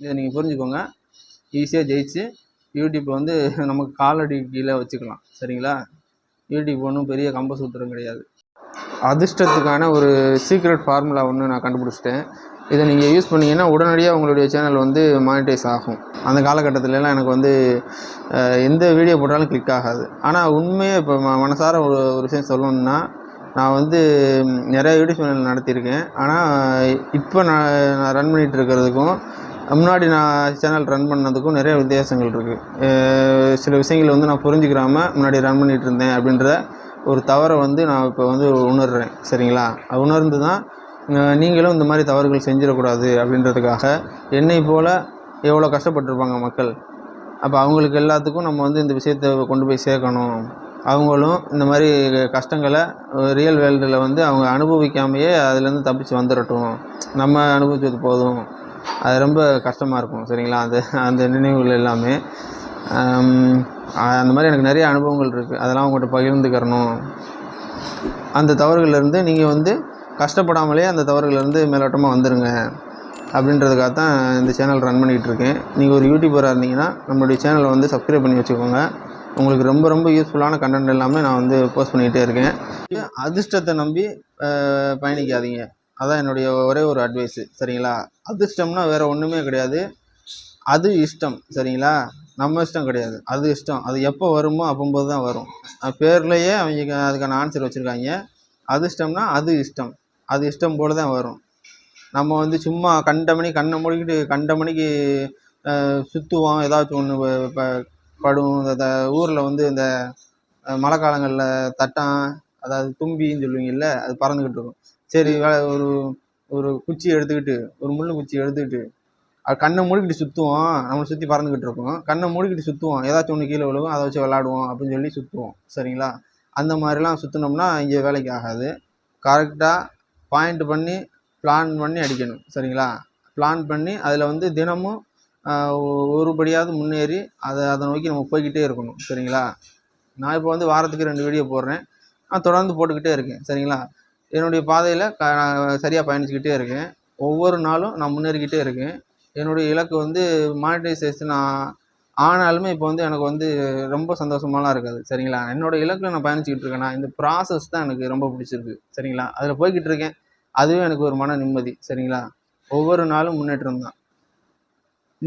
இதை நீங்கள் புரிஞ்சுக்கோங்க. ஈஸியாக ஜெயிச்சு யூடியூப்பை வந்து நமக்கு காலடி கீழே வச்சுக்கலாம். சரிங்களா? யூடியூப் ஒன்றும் பெரிய கம்பசூத்திரம் கிடையாது. அதிர்ஷ்டத்துக்கான ஒரு சீக்ரெட் ஃபார்முலா ஒன்று நான் கண்டுபிடிச்சிட்டேன். இதை நீங்கள் யூஸ் பண்ணிங்கன்னா உடனடியாக உங்களுடைய சேனல் வந்து மானிட்டைஸ் ஆகும். அந்த காலகட்டத்திலலாம் எனக்கு வந்து எந்த வீடியோ போட்டாலும் கிளிக் ஆகாது. ஆனால் உண்மையாக இப்போ மனசார ஒரு விஷயம் சொல்லணுன்னா, நான் வந்து நிறையா யூடியூப் சேனல் நடத்தியிருக்கேன். ஆனால் இப்போ நான் ரன் பண்ணிகிட்டு இருக்கிறதுக்கும் முன்னாடி நான் சேனல் ரன் பண்ணதுக்கும் நிறைய வித்தியாசங்கள் இருக்குது. சில விஷயங்கள் வந்து நான் புரிஞ்சுக்கிறாமல் முன்னாடி ரன் பண்ணிகிட்டு இருந்தேன் அப்படின்ற ஒரு தவறை வந்து நான் இப்போ வந்து உணர்கிறேன். சரிங்களா? அது உணர்ந்து தான் நீங்களும் இந்த மாதிரி தவறுகள் செஞ்சிடக்கூடாது அப்படின்றதுக்காக என்னை போல் எவ்வளோ கஷ்டப்பட்டுருப்பாங்க மக்கள். அப்போ அவங்களுக்கு எல்லாத்துக்கும் நம்ம வந்து இந்த விஷயத்தை கொண்டு போய் சேர்க்கணும். அவங்களும் இந்த மாதிரி கஷ்டங்களை ரியல் வேர்ல்டில் வந்து அவங்க அனுபவிக்காமையே அதுலேருந்து தப்பிச்சு வந்துடட்டும். நம்ம அனுபவிச்சது போதும். அது ரொம்ப கஷ்டமாக இருக்கும். சரிங்களா? அந்த நினைவுகள் எல்லாமே அந்த மாதிரி எனக்கு நிறைய அனுபவங்கள் இருக்குது. அதெல்லாம் உங்கள்கிட்ட பகிர்ந்துக்கிறணும். அந்த தவறுகள்லேருந்து நீங்கள் வந்து கஷ்டப்படாமலே அந்த தவறுகள்லேருந்து மேலோட்டமாக வந்துடுங்க அப்படின்றதுக்காக தான் இந்த சேனல் ரன் பண்ணிகிட்ருக்கேன். நீங்கள் ஒரு யூடியூபராக இருந்தீங்கன்னா நம்மளுடைய சேனலை வந்து சப்ஸ்கிரைப் பண்ணி வச்சுக்கோங்க. உங்களுக்கு ரொம்ப ரொம்ப யூஸ்ஃபுல்லான கண்டென்ட் எல்லாமே நான் வந்து போஸ்ட் பண்ணிக்கிட்டே இருக்கேன். அதிர்ஷ்டத்தை நம்பி பயணிக்காதீங்க. அதான் என்னுடைய ஒரே ஒரு அட்வைஸு. சரிங்களா? அதிர்ஷ்டம்னா வேறு ஒன்றுமே கிடையாது. அது இஷ்டம். சரிங்களா? நம்ம இஷ்டம் கிடையாது. அது இஷ்டம். அது எப்போ வருமோ அப்போது தான் வரும். பேர்லேயே அவங்க அதுக்கான ஆன்சர் வச்சுருக்காங்க. அதிர்ஷ்டம்னா அது இஷ்டம். அது இஷ்டம் போல் தான் வரும். நம்ம வந்து சும்மா கண்டமணி கண்ணை மூடிக்கிட்டு கண்டமணிக்கு சுற்றுவோம். ஏதாச்சும் ஒன்று படும். இந்த ஊரில் வந்து இந்த மழை காலங்களில் தட்டான், அதாவது தும்பின்னு சொல்லுவீங்கல்ல, அது பறந்துக்கிட்டு இருக்கும். சரி, ஒரு ஒரு குச்சி எடுத்துக்கிட்டு, ஒரு முள் குச்சி எடுத்துக்கிட்டு அது கண்ணை மூடிக்கிட்டு சுற்றுவோம். நம்மளை சுற்றி பறந்துக்கிட்டு இருக்கோம். கண்ணை மூடிக்கிட்டு சுற்றுவோம். ஏதாச்சும் ஒன்று கீழே விழுவும், அதை வச்சு விளாடுவோம் அப்படின்னு சொல்லி சுற்றுவோம். சரிங்களா? அந்த மாதிரிலாம் சுற்றினோம்னா இங்கே வேலைக்கு ஆகாது. கரெக்டாக பாயிண்ட் பண்ணி பிளான் பண்ணி அடிக்கணும். சரிங்களா? பிளான் பண்ணி அதில் வந்து தினமும் ஒருபடியாவது முன்னேறி அதை நோக்கி நம்ம போய்கிட்டே இருக்கணும். சரிங்களா? நான் இப்போ வந்து வாரத்துக்கு 2 வீடியோ போடுறேன். நான் தொடர்ந்து போட்டுக்கிட்டே இருக்கேன். சரிங்களா? என்னுடைய பாதையில் நான் சரியாக பயணிச்சுக்கிட்டே இருக்கேன். ஒவ்வொரு நாளும் நான் முன்னேறிக்கிட்டே இருக்கேன். என்னுடைய இலக்கு வந்து மானிட்டைசேஷன் ஆனாலுமே இப்போ வந்து எனக்கு வந்து ரொம்ப சந்தோஷமாலாம் இருக்காது. சரிங்களா? என்னோடய இலக்கில் நான் பயணிச்சுக்கிட்டு இருக்கேன்னா இந்த ப்ராசஸ் தான் எனக்கு ரொம்ப பிடிச்சிருக்கு. சரிங்களா? அதில் போய்கிட்டு இருக்கேன். அதுவே எனக்கு ஒரு மன நிம்மதி. சரிங்களா? ஒவ்வொரு நாளும் முன்னேற்றம் தான்.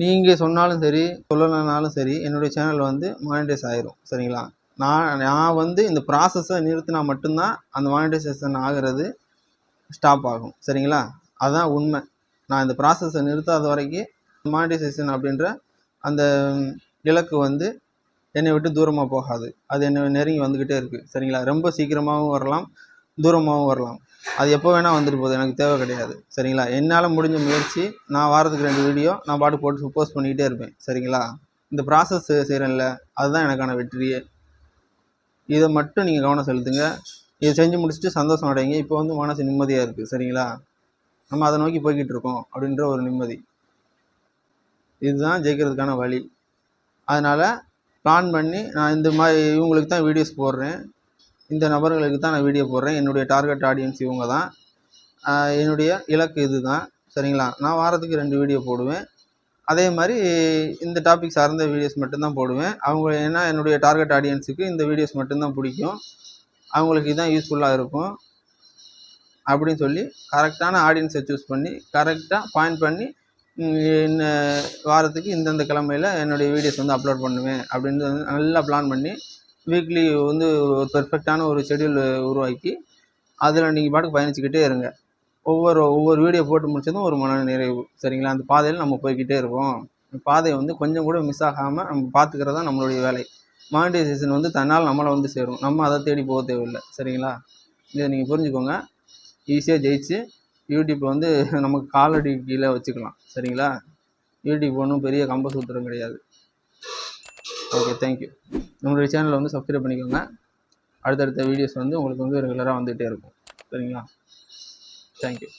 நீங்கள் சொன்னாலும் சரி, சொல்லலைனாலும் சரி, என்னுடைய சேனல் வந்து மானிட்டைஸ் ஆயிரும். சரிங்களா? நான் வந்து இந்த ப்ராசஸை நிறுத்தினா மட்டும்தான் அந்த மானிட்டைசேஷன் ஆகிறது ஸ்டாப் ஆகும். சரிங்களா? அதுதான் உண்மை. நான் இந்த ப்ராசஸை நிறுத்தாத வரைக்கும் மானிட்டைசேஷன் அப்படின்ற அந்த இலக்கு வந்து என்னை விட்டு தூரமாக போகாது. அது என்னை நெருங்கி வந்துக்கிட்டே இருக்குது. சரிங்களா? ரொம்ப சீக்கிரமாகவும் வரலாம், தூரமாகவும் வரலாம். அது எப்போ வேணால் வந்துட்டு போகுது. எனக்கு தேவை கிடையாது. சரிங்களா? என்னால் முடிஞ்ச முயற்சி நான் வாரத்துக்கு 2 வீடியோ நான் பாட்டு போட்டு போஸ்ட் பண்ணிக்கிட்டே இருப்பேன். சரிங்களா? இந்த ப்ராசஸ் செய்கிறேன்ல, அதுதான் எனக்கான வெற்றியே. இதை மட்டும் நீங்கள் கவனம் செலுத்துங்க. இதை செஞ்சு முடிச்சுட்டு சந்தோஷம் அடைங்க. இப்போ வந்து மனசு நிம்மதியாக இருக்குது. சரிங்களா? நம்ம அதை நோக்கி போய்கிட்டு இருக்கோம் அப்படின்ற ஒரு நிம்மதி. இதுதான் ஜெயிக்கிறதுக்கான வழி. அதனால் பிளான் பண்ணி நான் இந்த மாதிரி இவங்களுக்கு தான் வீடியோஸ் போடுறேன். இந்த நபர்களுக்கு தான் நான் வீடியோ போடுறேன். என்னுடைய டார்கெட் ஆடியன்ஸ் இவங்க தான். என்னுடைய இலக்கு இது தான். சரிங்களா? நான் வாரத்துக்கு 2 வீடியோ போடுவேன். அதே மாதிரி இந்த டாபிக் சார்ந்த வீடியோஸ் மட்டும்தான் போடுவேன். ஏன்னா என்னுடைய டார்கெட் ஆடியன்ஸுக்கு இந்த வீடியோஸ் மட்டும்தான் பிடிக்கும். அவங்களுக்கு இதுதான் யூஸ்ஃபுல்லாக இருக்கும் அப்படின்னு சொல்லி கரெக்டான ஆடியன்ஸை சூஸ் பண்ணி கரெக்டாக பாயிண்ட் பண்ணி வாரத்துக்கு இந்தந்த கிழமையில் என்னுடைய வீடியோஸ் வந்து அப்லோட் பண்ணுவேன் அப்படின்னு நல்லா பிளான் பண்ணி வீக்லி வந்து ஒரு பெர்ஃபெக்டான ஒரு ஷெட்யூல் உருவாக்கி அதில் நீங்கள் பாட்டுக்கு பயணிச்சுக்கிட்டே இருங்க. ஒவ்வொரு வீடியோ போட்டு முடிச்சதும் ஒரு மன நிறைவு. சரிங்களா? அந்த பாதையில் நம்ம போய்கிட்டே இருக்கோம். பாதையை வந்து கொஞ்சம் கூட மிஸ் ஆகாமல் நம்ம பார்த்துக்கிறது தான் நம்மளுடைய வேலை. மானிட்டைசேஷன் வந்து தன்னால் நம்மளை வந்து சேரும். நம்ம அதை தேடி போக தேவையில்லை. சரிங்களா? இதை நீங்கள் புரிஞ்சுக்கோங்க. ஈஸியாக ஜெயிச்சு யூடியூப் வந்து நமக்கு காலடி கீழே வச்சுக்கலாம். சரிங்களா? யூடியூப் ஒன்றும் பெரிய கம்பசூத்திரம் கிடையாது. Okay, thank you. நம்மளுடைய சேனலை வந்து சப்ஸ்கிரைப் பண்ணிக்கோங்க. அடுத்தடுத்த வீடியோஸ் வந்து உங்களுக்கு வந்து ரெகுலராக வந்துகிட்டே இருக்கும். சரிங்களா? தேங்க்யூ.